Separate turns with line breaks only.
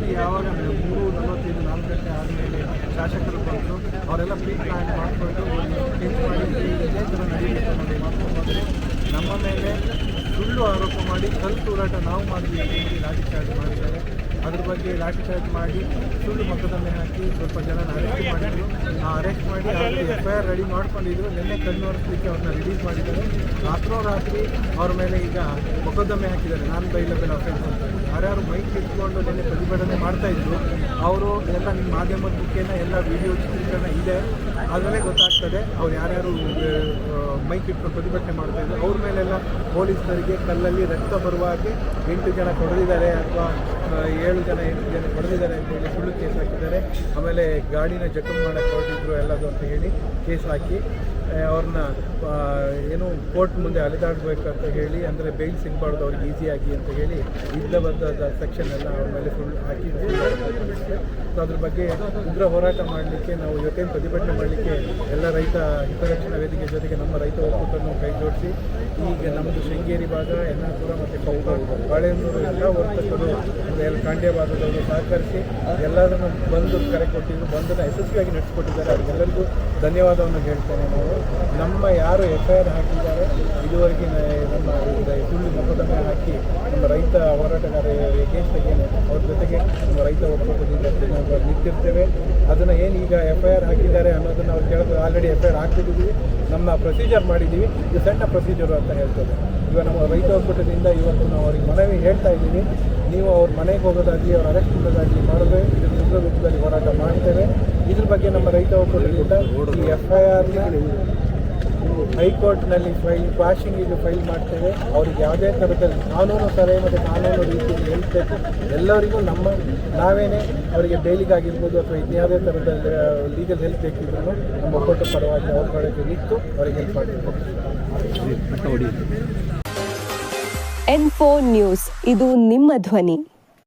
ಏನು ಯಾವಾಗ 3:45 4 ಗಂಟೆ ಆದಮೇಲೆ ಶಾಸಕರು ಬಂದರು, ಅವರೆಲ್ಲ ಪ್ರೀ ಪ್ಲ್ಯಾನ್ ಮಾಡಿಕೊಂಡು ಚೇಂಜ್ ಮಾಡಿ ಇದೇ ಥರ ನಡೀಬೇಕು ಅನ್ನೋದು ಮಾಡ್ಕೊಂಡು ಹೋದರೆ ನಮ್ಮ ಮೇಲೆ ಸುಳ್ಳು ಆರೋಪ ಮಾಡಿ ಕಲ್ಲು ತೂರಾಟ ನಾವು ಮಾಡಿದ್ವಿ ಅಂತ ಹೇಳಿ ಲಾಠಿ ಚಾರ್ಜ್ ಮಾಡಿದ್ದಾರೆ. ಅದ್ರ ಬಗ್ಗೆ ಲಾಠಿ ಚಾರ್ಜ್ ಮಾಡಿ ಸುಳ್ಳು ಮೊಕದ್ದಮೆ ಹಾಕಿ ಸ್ವಲ್ಪ ಜನನ ಅರೆಸ್ಟ್ ಮಾಡಿದ್ರು. ಅರೆಸ್ಟ್ ಮಾಡಿ ಅವರು FIR ರೆಡಿ ಮಾಡ್ಕೊಂಡಿದ್ರು. ನಿನ್ನೆ ಕಣ್ಣೊರೆಸಲಿಕ್ಕೆ ಅವ್ರನ್ನ ರಿಲೀಸ್ ಮಾಡಿದ್ದಾರೆ. ರಾತ್ರೋರಾತ್ರಿ ಅವ್ರ ಮೇಲೆ ಈಗ ಮೊಕದ್ದಮೆ ಹಾಕಿದ್ದಾರೆ, ನಾನ್ ಬೈಲಬಲ್ ಅಫೆನ್ಸ್ ಅಂತ. ಯಾರ್ಯಾರು ಮೈಕ್ ಇಟ್ಕೊಂಡು ನಿನ್ನೆ ಪ್ರತಿಭಟನೆ ಮಾಡ್ತಾಯಿದ್ರು ಅವರು ಎಲ್ಲ ನಿಮ್ಮ ಮಾಧ್ಯಮದ ಮುಖೇನ ಎಲ್ಲ ವಿಡಿಯೋ ಚಿತ್ರೀಕರಣ ಇದೆ, ಅದರಲ್ಲೇ ಗೊತ್ತಾಗ್ತದೆ ಅವ್ರು ಯಾರ್ಯಾರು ಮೈಕ್ ಇಟ್ಕೊಂಡು ಪ್ರತಿಭಟನೆ ಮಾಡ್ತಾಯಿದ್ರು. ಅವ್ರ ಮೇಲೆಲ್ಲ ಪೊಲೀಸರಿಗೆ ಕಲ್ಲಲ್ಲಿ ರಕ್ತ ಬರುವ ಹಾಗೆ 8 ಜನ ಹೊಡೆದಿದ್ದಾರೆ ಅಥವಾ 7 ಜನ 8 ಜನ ಹೊಡೆದಿದ್ದಾರೆ ಅಂತ ಹೇಳಿ ಸುಳ್ಳು ಕೇಸ್ ಹಾಕಿದ್ದಾರೆ. ಆಮೇಲೆ ಗಾಡಿನ ಜಖಮ್ ಮಾಡೋಕ್ಕೆ ಹೊರಟಿದ್ರು ಎಲ್ಲದು ಅಂತ ಹೇಳಿ ಕೇಸ್ ಹಾಕಿ ಅವ್ರನ್ನ ಏನು ಕೋರ್ಟ್ ಮುಂದೆ ಅಲೆದಾಡಬೇಕಂತ ಹೇಳಿ, ಅಂದರೆ ಬೇಲ್ ಸಿಗಬಾರ್ದು ಅವ್ರಿಗೆ ಈಸಿಯಾಗಿ ಅಂತ ಹೇಳಿ ಇದ್ದಬದ್ದ ಸೆಕ್ಷನ್ ಎಲ್ಲ ಅವ್ರ ಮೇಲೆ ಸುಳ್ಳು ಹಾಕಿ ಸೊ ಅದ್ರ ಬಗ್ಗೆ ಉಗ್ರ ಹೋರಾಟ ಮಾಡಲಿಕ್ಕೆ ನಾವು ಇವತ್ತೇನು ಪ್ರತಿಭಟನೆ ಮಾಡಲಿಕ್ಕೆ ಎಲ್ಲ ರೈತ ಹಿತರಕ್ಷಣಾ ವೇದಿಕೆ ಜೊತೆಗೆ ನಮ್ಮ ರೈತ ಒಕ್ಕೂಟನ್ನು ಕೈ ಜೋಡಿಸಿ ಈಗ ನಮ್ಮದು ಶೃಂಗೇರಿ ಭಾಗ, ಯನ್ನಾಪುರ ಮತ್ತು ಕೊಪ್ಪ, ಬಾಳೆಹೊನ್ನೂರು ಎಲ್ಲ ವರ್ತಕರು ಎಲ್ಲ ಖಾಂಡ್ಯ ಭಾಗದವರು ಸಹಕರಿಸಿ ಎಲ್ಲರನ್ನು ಬಂದು ಕರೆ ಕೊಟ್ಟಿದ್ದು, ಬಂದನ್ನು ಯಶಸ್ವಿಯಾಗಿ ನಡೆಸಿಕೊಟ್ಟಿದ್ದಾರೆ. ಅವರಿಗೆಲ್ಲರಿಗೂ ಧನ್ಯವಾದವನ್ನು ಹೇಳ್ತೇನೆ. ನಾವು ನಮ್ಮ ಯಾರು FIR ಹಾಕಿದ್ದಾರೆ ಇದುವರೆಗೆ ನಮ್ಮ ಸುಳ್ಳು ಮೊಕದ್ದಮೆ ಹಾಕಿ ನಮ್ಮ ರೈತ ಹೋರಾಟಗಾರ ಯಗೇಶ್ ತೆಗೇನೆ ಅವ್ರ ಜೊತೆಗೆ ನಮ್ಮ ರೈತ ಒಕ್ಕೂಟದಿಂದ ನಾವು ನಿಂತಿರ್ತೇವೆ. ಅದನ್ನು ಏನು ಈಗ FIR ಹಾಕಿದ್ದಾರೆ ಅನ್ನೋದನ್ನು ಅವ್ರು ಕೇಳಿದ್ರೆ ಆಲ್ರೆಡಿ FIR ಹಾಕ್ತಿದ್ದೀವಿ, ನಮ್ಮ ಪ್ರೊಸೀಜರ್ ಮಾಡಿದ್ದೀವಿ. ಇದು ಸಣ್ಣ ಪ್ರೊಸೀಜರು ಅಂತ ಹೇಳ್ತೇವೆ. ಇವಾಗ ನಮ್ಮ ರೈತ ಒಕ್ಕೂಟದಿಂದ ಇವತ್ತು ನಾವು ಅವ್ರಿಗೆ ಮನವಿ ಹೇಳ್ತಾ ಇದ್ದೀವಿ, ನೀವು ಅವ್ರ ಮನೆಗೆ ಹೋಗೋದಾಗಲಿ ಅವ್ರ ಅರೆಸ್ಟ್ ಮಾಡೋದಾಗಲಿ ಮಾಡಿದ್ರೆ ಇದರ ಉಗ್ರ ವಿರುದ್ಧದಲ್ಲಿ ಹೋರಾಟ ಮಾಡ್ತೇವೆ. ಇದ್ರ ಬಗ್ಗೆ ನಮ್ಮ ರೈತ ಒಕ್ಕೂಟದಿಂದ ಈ FIRನ ಹೈಕೋರ್ಟ್ನಲ್ಲಿ ಕ್ವಾಶಿಂಗಿಗೆ ಫೈಲ್ ಮಾಡ್ತೇವೆ. ಅವ್ರಿಗೆ ಯಾವುದೇ ಥರದಲ್ಲಿ ಕಾನೂನು ಸಲಹೆ ಮತ್ತು ಕಾನೂನು ರೀತಿಯಲ್ಲಿ ಹೇಳ್ಬೇಕು. ಎಲ್ಲರಿಗೂ ನಾವೇನೇ ಅವರಿಗೆ ಬೇಲಿಗಾಗಿರ್ಬೋದು ಅಥವಾ ಇನ್ಯಾವುದೇ ಥರದಲ್ಲಿ ಲೀಗಲ್ ಹೆಲ್ಪ್ ಬೇಕಿದ್ರು ನಮ್ಮ ಒಕ್ಕೂಟ ಪರವಾಗಿ ಅವ್ರ ಕಡೆಗೆ ನಿಂತು ಅವರಿಗೆ ಹೆಲ್ಪ್ ಮಾಡಬೇಕು.
N4 ನ್ಯೂಸ್, ಇದು ನಿಮ್ಮ ಧ್ವನಿ.